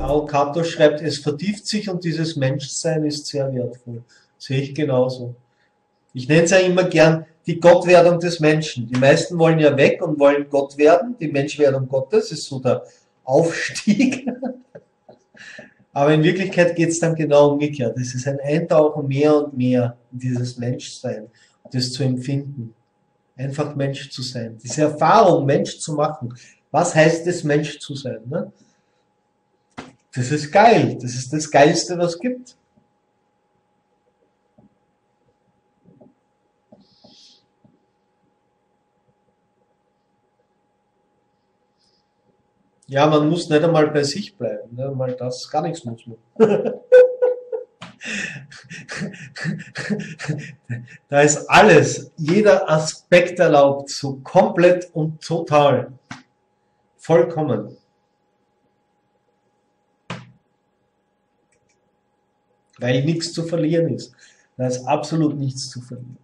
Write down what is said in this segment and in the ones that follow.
Auch Cato schreibt, es vertieft sich und dieses Menschsein ist sehr wertvoll. Sehe ich genauso. Ich nenne es ja immer gern die Gottwerdung des Menschen. Die meisten wollen ja weg und wollen Gott werden, die Menschwerdung Gottes ist so der Aufstieg. Aber in Wirklichkeit geht es dann genau umgekehrt. Es ist ein Eintauchen mehr und mehr in dieses Menschsein, das zu empfinden. Einfach Mensch zu sein. Diese Erfahrung, Mensch zu machen. Was heißt es, Mensch zu sein? Ne? Das ist geil. Das ist das Geilste, was es gibt. Ja, man muss nicht einmal bei sich bleiben. Ne? Mal das, gar nichts muss man. Da ist alles, jeder Aspekt erlaubt, so komplett und total. Vollkommen. Weil nichts zu verlieren ist. Da ist absolut nichts zu verlieren.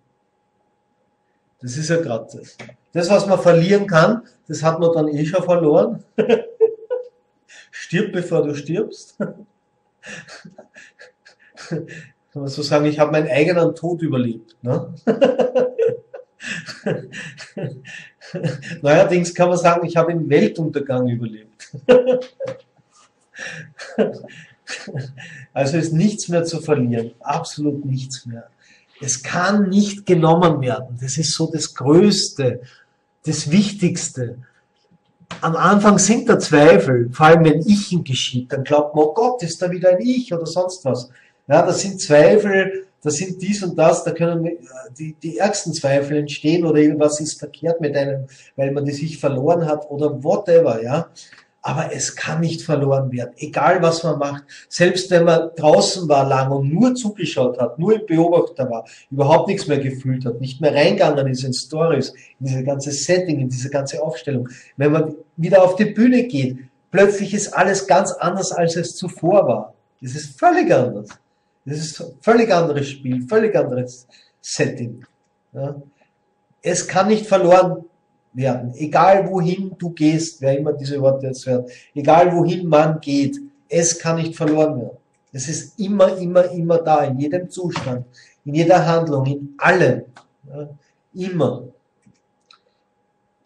Das ist ja gerade das. Das, was man verlieren kann, das hat man dann eh schon verloren. Stirb, bevor du stirbst. Kann man so sagen, ich habe meinen eigenen Tod überlebt. Ne? Neuerdings kann man sagen, ich habe den Weltuntergang überlebt. Also ist nichts mehr zu verlieren, absolut nichts mehr. Es kann nicht genommen werden, das ist so das Größte, das Wichtigste. Am Anfang sind da Zweifel, vor allem wenn Ichen geschieht, dann glaubt man, oh Gott, ist da wieder ein Ich oder sonst was. Ja, das sind Zweifel, das sind dies und das, da können die ärgsten Zweifel entstehen oder irgendwas ist verkehrt mit einem, weil man das Ich verloren hat oder whatever, ja. Aber es kann nicht verloren werden, egal was man macht. Selbst wenn man draußen war lang und nur zugeschaut hat, nur im Beobachter war, überhaupt nichts mehr gefühlt hat, nicht mehr reingegangen ist in Stories, in diese ganze Setting, in diese ganze Aufstellung. Wenn man wieder auf die Bühne geht, plötzlich ist alles ganz anders, als es zuvor war. Es ist völlig anders. Es ist ein völlig anderes Spiel, völlig anderes Setting. Ja. Es kann nicht verloren werden. Egal wohin du gehst, wer immer diese Worte jetzt hört, egal wohin man geht, es kann nicht verloren werden. Es ist immer, immer, immer da, in jedem Zustand, in jeder Handlung, in allem. Ja, immer.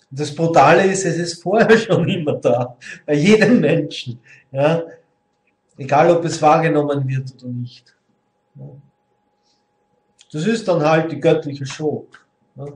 Das Brutale ist, es ist vorher schon immer da, bei jedem Menschen. Ja, egal ob es wahrgenommen wird oder nicht. Ja. Das ist dann halt die göttliche Show. Ja.